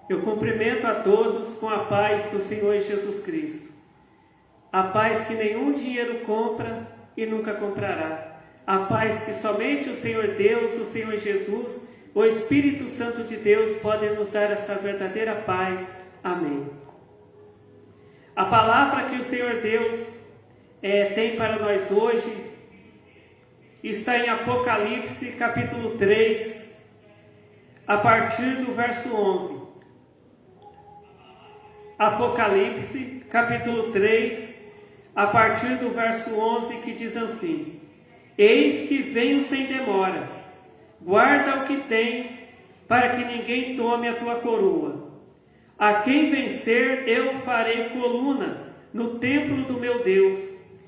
Eu cumprimento a todos com a paz do Senhor Jesus Cristo. A paz que nenhum dinheiro compra e nunca comprará. A paz que somente o Senhor Deus, o Senhor Jesus, o Espírito Santo de Deus podem nos dar essa verdadeira paz. Amém. A palavra que o Senhor Deus tem para nós hoje está em Apocalipse capítulo 3, a partir do verso 11. Apocalipse capítulo 3, a partir do verso 11, que diz assim: Eis que venho sem demora, guarda o que tens, para que ninguém tome a tua coroa. A quem vencer eu farei coluna no templo do meu Deus,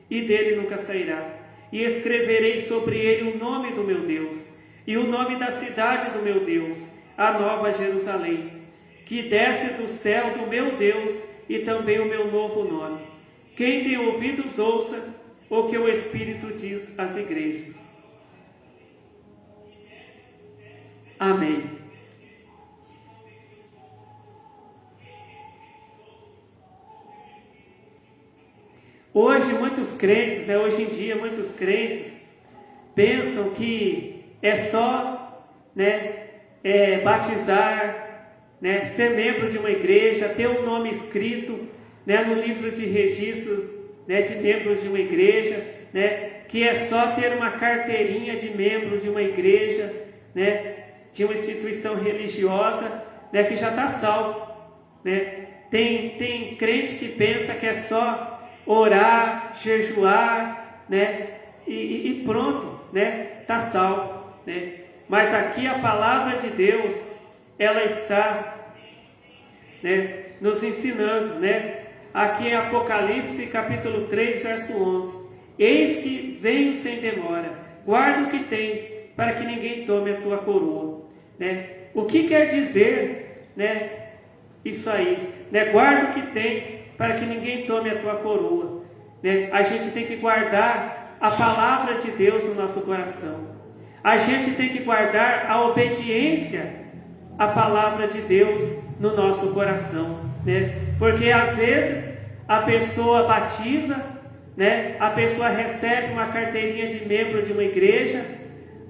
e dele nunca sairá. E escreverei sobre ele o nome do meu Deus, e o nome da cidade do meu Deus, a nova Jerusalém, que desce do céu do meu Deus, e também o meu novo nome. Quem tem ouvidos, ouça o que o Espírito diz às igrejas. Amém. Hoje muitos crentes, hoje em dia muitos crentes pensam que é só batizar, ser membro de uma igreja, ter um nome escrito no livro de registros de membros de uma igreja, que é só ter uma carteirinha de membro de uma igreja, de uma instituição religiosa, que já está salvo. Tem crente que pensa que é só orar, jejuar, e pronto, está salvo. Mas aqui a palavra de Deus, ela está nos ensinando, aqui em Apocalipse capítulo 3, verso 11. Eis que venho sem demora, guarda o que tens, para que ninguém tome a tua coroa. O que quer dizer, isso aí, guarda o que tens, para que ninguém tome a tua coroa. A gente tem que guardar a palavra de Deus no nosso coração. A gente tem que guardar a obediência à palavra de Deus no nosso coração. Porque às vezes a pessoa batiza, a pessoa recebe uma carteirinha de membro de uma igreja,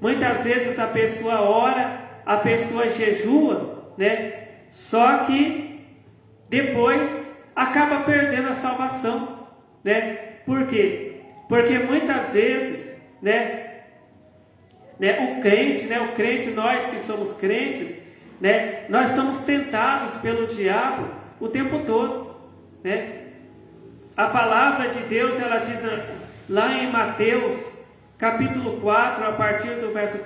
muitas vezes a pessoa ora, a pessoa jejua, só que depois acaba perdendo a salvação. Por quê? Porque muitas vezes o crente, nós que somos crentes, nós somos tentados pelo diabo o tempo todo. A palavra de Deus, ela diz lá em Mateus capítulo 4, a partir do verso 1,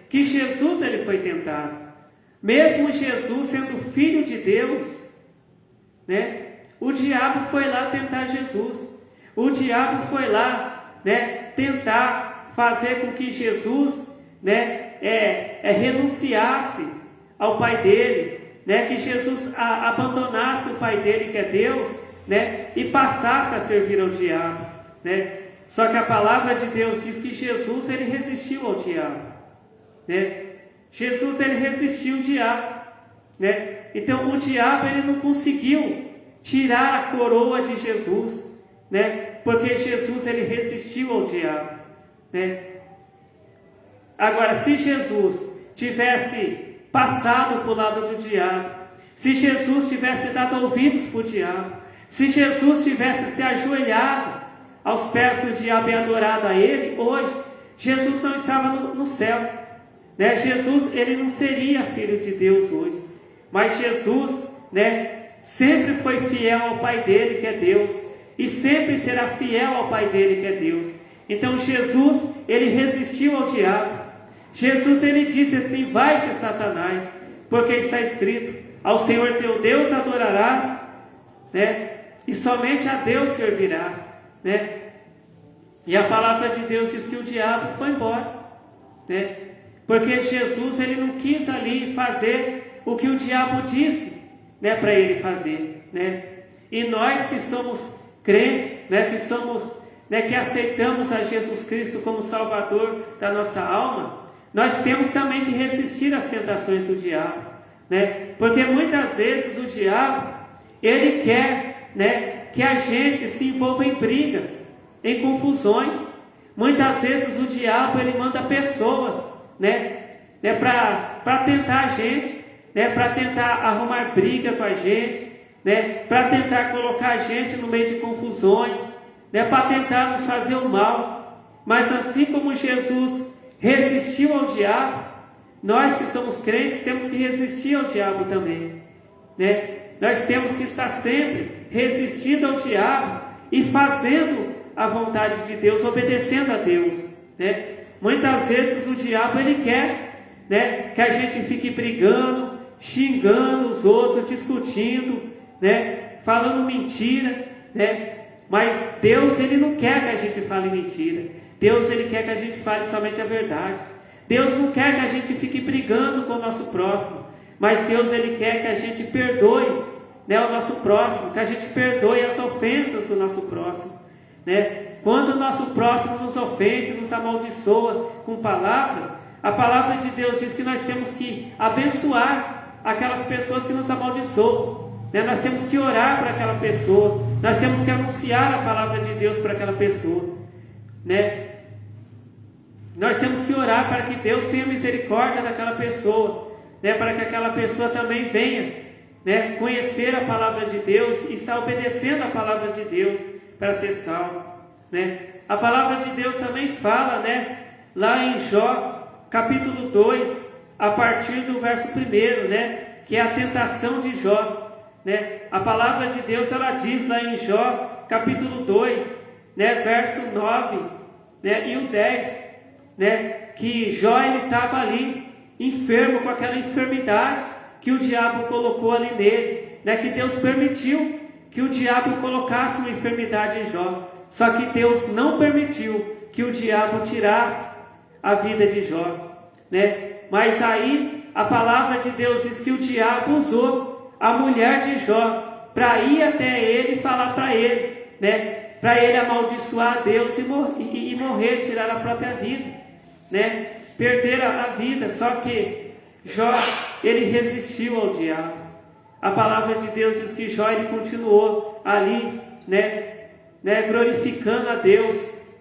que Jesus ele foi tentado. Mesmo Jesus sendo filho de Deus, o diabo foi lá tentar Jesus. O diabo foi lá tentar fazer com que Jesus renunciasse ao pai dele, que Jesus abandonasse o pai dele, que é Deus, e passasse a servir ao diabo. Só que a palavra de Deus diz que Jesus ele resistiu ao diabo. Jesus ele resistiu ao diabo. Então o diabo ele não conseguiu tirar a coroa de Jesus, porque Jesus ele resistiu ao diabo. Agora, se Jesus tivesse passado para o lado do diabo, se Jesus tivesse dado ouvidos para o diabo, se Jesus tivesse se ajoelhado aos pés do diabo e adorado a ele, hoje Jesus não estava no céu. Jesus ele não seria filho de Deus hoje. Mas Jesus sempre foi fiel ao pai dele, que é Deus, e sempre será fiel ao pai dele, que é Deus. Então Jesus ele resistiu ao diabo. Jesus ele disse assim: vai-te, Satanás, porque está escrito: ao Senhor teu Deus adorarás, e somente a Deus servirás. E a palavra de Deus diz que o diabo foi embora, porque Jesus ele não quis ali fazer o que o diabo disse, para ele fazer, E nós que somos crentes, que aceitamos a Jesus Cristo como Salvador da nossa alma, nós temos também que resistir às tentações do diabo, né? Porque muitas vezes o diabo, ele quer, né, que a gente se envolva em brigas, em confusões. Muitas vezes o diabo, ele manda pessoas, né, para tentar a gente, né, para tentar arrumar briga com a gente, né, para tentar colocar a gente no meio de confusões, né, para tentar nos fazer o mal. Mas assim como Jesus resistiu ao diabo, nós que somos crentes temos que resistir ao diabo também, né? Nós temos que estar sempre resistindo ao diabo e fazendo a vontade de Deus, obedecendo a Deus, né? Muitas vezes o diabo, ele quer, né, que a gente fique brigando, xingando os outros, discutindo, né, falando mentira, né? Mas Deus, ele não quer que a gente fale mentira. Deus, ele quer que a gente fale somente a verdade. Deus não quer que a gente fique brigando com o nosso próximo, mas Deus, ele quer que a gente perdoe, né, o nosso próximo, que a gente perdoe as ofensas do nosso próximo, né? Quando o nosso próximo nos ofende, nos amaldiçoa com palavras, a palavra de Deus diz que nós temos que abençoar aquelas pessoas que nos amaldiçoam, né? Nós temos que orar para aquela pessoa, nós temos que anunciar a palavra de Deus para aquela pessoa, né? Nós temos que orar para que Deus tenha misericórdia daquela pessoa, né? Para que aquela pessoa também venha, né, conhecer a palavra de Deus e estar obedecendo a palavra de Deus para ser salvo, né? A palavra de Deus também fala, né, lá em Jó, capítulo 2, a partir do verso 1, né, que é a tentação de Jó, né? A palavra de Deus, ela diz lá em Jó, capítulo 2, né, verso 9, né, e o 10, né, que Jó, ele estava ali enfermo com aquela enfermidade que o diabo colocou ali nele, né, que Deus permitiu que o diabo colocasse uma enfermidade em Jó. Só que Deus não permitiu que o diabo tirasse a vida de Jó, né? Mas aí a palavra de Deus diz que o diabo usou a mulher de Jó para ir até ele e falar para ele, né, para ele amaldiçoar a Deus e morrer, tirar a própria vida, né, perder a vida. Só que Jó, ele resistiu ao diabo. A palavra de Deus diz que Jó, ele continuou ali, né, glorificando a Deus,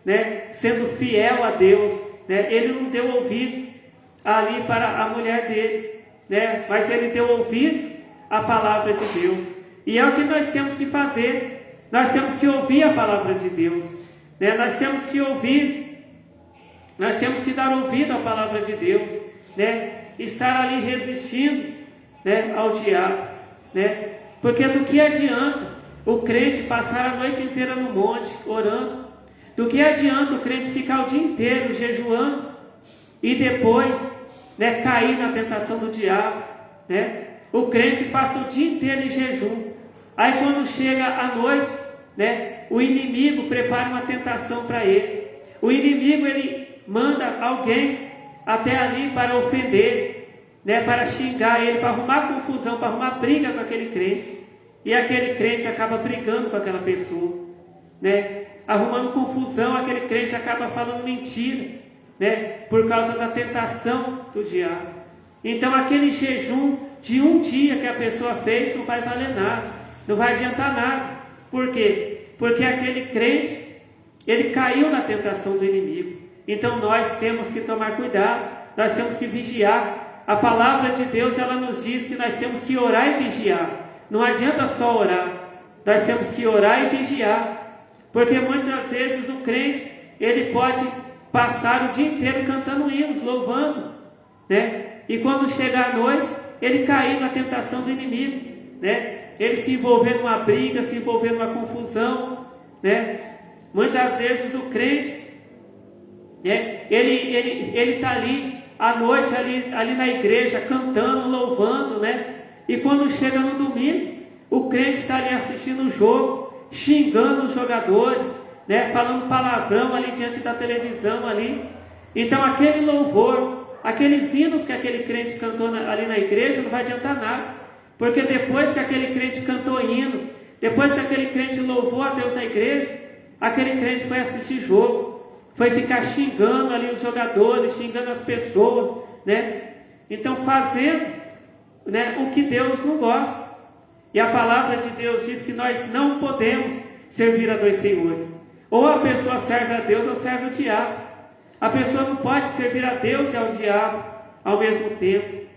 né, sendo fiel a Deus, né? Ele não deu ouvidos ali para a mulher dele, né, mas ele deu ouvidos à palavra de Deus. E é o que nós temos que fazer. Nós temos que ouvir a palavra de Deus, né? Nós temos que ouvir, nós temos que dar ouvido à palavra de Deus, né? Estar ali resistindo, né, ao diabo, né? Porque do que adianta o crente passar a noite inteira no monte orando? Do que adianta o crente ficar o dia inteiro jejuando e depois, né, cair na tentação do diabo, né? O crente passa o dia inteiro em jejum. Aí quando chega a noite, né, o inimigo prepara uma tentação para ele. O inimigo, ele manda alguém até ali para ofender, né, para xingar ele, para arrumar confusão, para arrumar briga com aquele crente. E aquele crente acaba brigando com aquela pessoa, né? Arrumando confusão, aquele crente acaba falando mentira, né, por causa da tentação do diabo. Então aquele jejum de um dia que a pessoa fez não vai valer nada, não vai adiantar nada. Por quê? Porque aquele crente, ele caiu na tentação do inimigo. Então nós temos que tomar cuidado, nós temos que vigiar. A palavra de Deus, ela nos diz que nós temos que orar e vigiar. Não adianta só orar, nós temos que orar e vigiar, porque muitas vezes o crente, ele pode passar o dia inteiro cantando hinos, louvando, né? E quando chegar à noite, ele cair na tentação do inimigo, né? Ele se envolver numa briga, se envolver numa confusão, né? Muitas vezes o crente, né, ele está ali à noite, ali na igreja, cantando, louvando, né? E quando chega no domingo, o crente está ali assistindo o jogo, xingando os jogadores, né, falando palavrão ali diante da televisão ali. Então aquele louvor, aqueles hinos que aquele crente cantou ali na igreja não vai adiantar nada, porque depois que aquele crente cantou hinos, depois que aquele crente louvou a Deus na igreja, aquele crente foi assistir jogo, foi ficar xingando ali os jogadores, xingando as pessoas, né? Então fazendo né, o que Deus não gosta. E a palavra de Deus diz que nós não podemos servir a dois senhores. Ou a pessoa serve a Deus ou serve o diabo. A pessoa não pode servir a Deus e ao diabo ao mesmo tempo,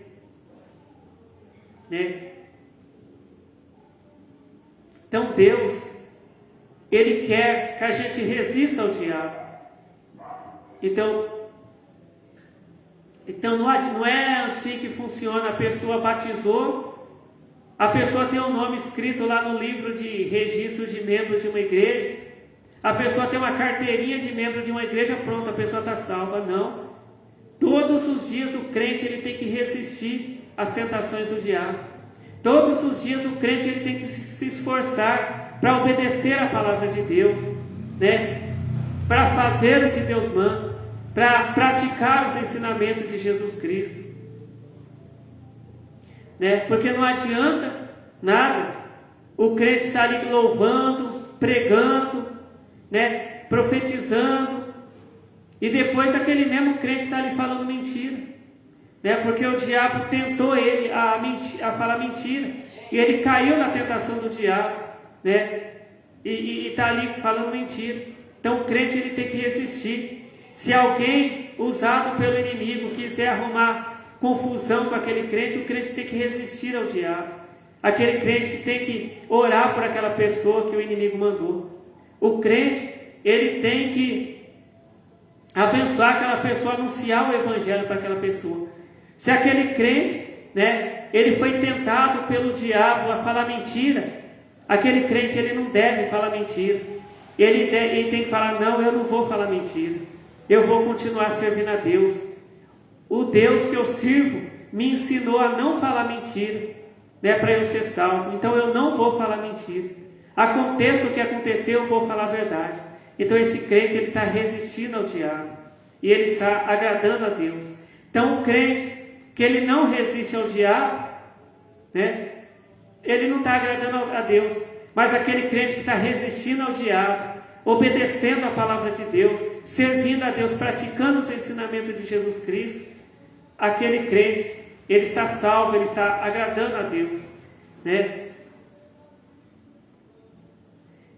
né? Então Deus, Ele quer que a gente resista ao diabo. Então não é assim que funciona. A pessoa batizou, a pessoa tem um nome escrito lá no livro de registro de membros de uma igreja, a pessoa tem uma carteirinha de membro de uma igreja, pronto, a pessoa está salva. Não. Todos os dias o crente ele tem que resistir às tentações do diabo. Todos os dias o crente ele tem que se esforçar para obedecer a palavra de Deus, né? Para fazer o que Deus manda, para praticar os ensinamentos de Jesus Cristo, né? Porque não adianta nada o crente estar ali louvando, pregando, né? Profetizando, e depois aquele mesmo crente está ali falando mentira, né? Porque o diabo tentou ele a falar mentira, e ele caiu na tentação do diabo, né? E está ali falando mentira. Então o crente ele tem que resistir. Se alguém usado pelo inimigo quiser arrumar confusão com aquele crente, o crente tem que resistir ao diabo. Aquele crente tem que orar por aquela pessoa que o inimigo mandou. O crente ele tem que abençoar aquela pessoa, anunciar o evangelho para aquela pessoa. Se aquele crente, né, ele foi tentado pelo diabo a falar mentira, aquele crente ele não deve falar mentira. Ele tem que falar: não, eu não vou falar mentira, eu vou continuar servindo a Deus. O Deus que eu sirvo me ensinou a não falar mentira, né, para eu ser salvo. Então eu não vou falar mentira. Aconteça o que acontecer, eu vou falar a verdade. Então esse crente ele está resistindo ao diabo e ele está agradando a Deus. Então o crente que ele não resiste ao diabo, né, ele não está agradando a Deus. Mas aquele crente que está resistindo ao diabo, obedecendo a palavra de Deus, servindo a Deus, praticando os ensinamentos de Jesus Cristo, aquele crente ele está salvo, ele está agradando a Deus, né?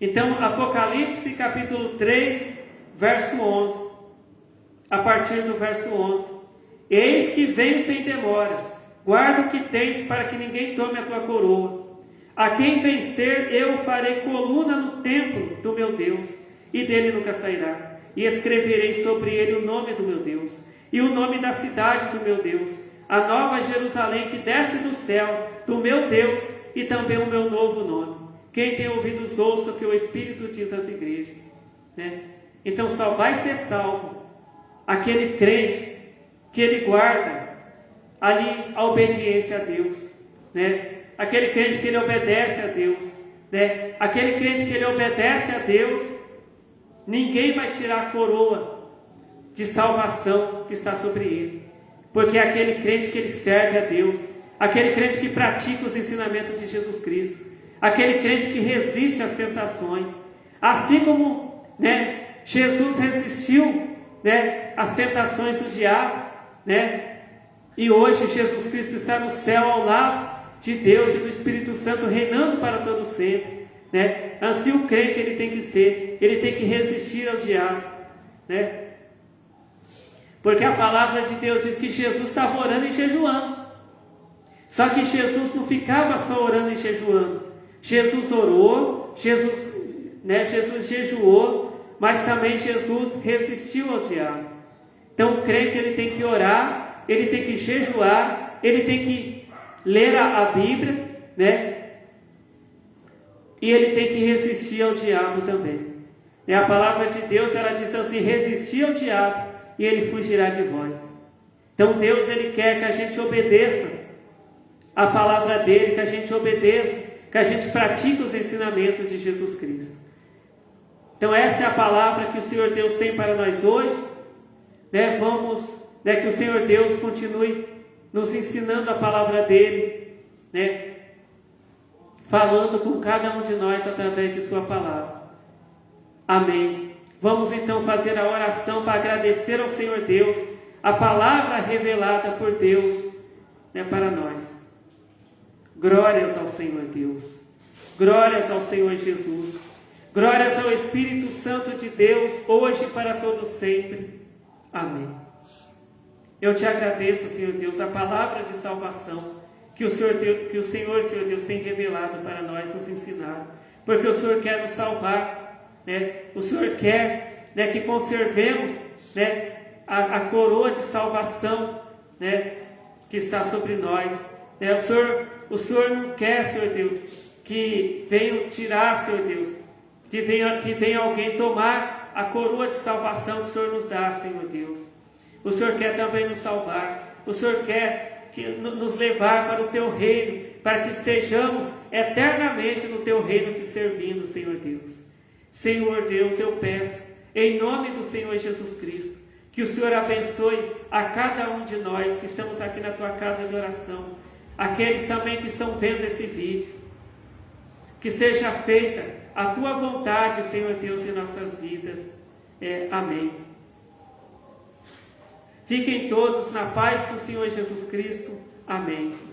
Então, Apocalipse capítulo 3, verso 11, a partir do verso 11: eis que venho sem demora, guarda o que tens para que ninguém tome a tua coroa. A quem vencer eu farei coluna no templo do meu Deus, e dele nunca sairá. E escreverei sobre ele o nome do meu Deus, e o nome da cidade do meu Deus, a nova Jerusalém que desce do céu, do meu Deus, e também o meu novo nome. Quem tem ouvidos ouça o que o Espírito diz às igrejas, né? Então só vai ser salvo aquele crente que ele guarda ali a obediência a Deus, né? Aquele crente que ele obedece a Deus, né? Aquele crente que ele obedece a Deus, ninguém vai tirar a coroa de salvação que está sobre ele, porque é aquele crente que ele serve a Deus, aquele crente que pratica os ensinamentos de Jesus Cristo, aquele crente que resiste às tentações, assim como, né, Jesus resistiu, né, às tentações do diabo, né? E hoje Jesus Cristo está no céu ao lado de Deus e do Espírito Santo, reinando para todo sempre, né? Assim o crente ele tem que ser, ele tem que resistir ao diabo, né? Porque a palavra de Deus diz que Jesus estava orando e jejuando. Só que Jesus não ficava só orando e jejuando. Jesus orou, Jesus jejuou, mas também Jesus resistiu ao diabo. Então o crente ele tem que orar, ele tem que jejuar, ele tem que ler a Bíblia, né? E ele tem que resistir ao diabo também. E a palavra de Deus ela diz assim: resistir ao diabo e ele fugirá de vós. Então Deus ele quer que a gente obedeça a palavra dele, que a gente obedeça, que a gente pratique os ensinamentos de Jesus Cristo. Então essa é a palavra que o Senhor Deus tem para nós hoje, né? Que o Senhor Deus continue nos ensinando a palavra dele, né? Falando com cada um de nós através de sua palavra. Amém. Vamos então fazer a oração para agradecer ao Senhor Deus a palavra revelada por Deus, né, para nós. Glórias ao Senhor Deus. Glórias ao Senhor Jesus. Glórias ao Espírito Santo de Deus, hoje e para todo sempre. Amém. Eu te agradeço, Senhor Deus, a palavra de salvação que o Senhor, Senhor Deus, tem revelado para nós, nos ensinar. Porque o Senhor quer nos salvar, né? O Senhor quer, né, que conservemos, né, a coroa de salvação, né, que está sobre nós. Né? O Senhor não quer, Senhor Deus, que venham tirar, Senhor Deus, que venha alguém tomar a coroa de salvação que o Senhor nos dá, Senhor Deus. O Senhor quer também nos salvar. O Senhor quer nos levar para o Teu reino, para que estejamos eternamente no Teu reino te servindo, Senhor Deus. Senhor Deus, eu peço, em nome do Senhor Jesus Cristo, que o Senhor abençoe a cada um de nós que estamos aqui na Tua casa de oração, aqueles também que estão vendo esse vídeo. Que seja feita a Tua vontade, Senhor Deus, em nossas vidas. Amém. Fiquem todos na paz do Senhor Jesus Cristo. Amém.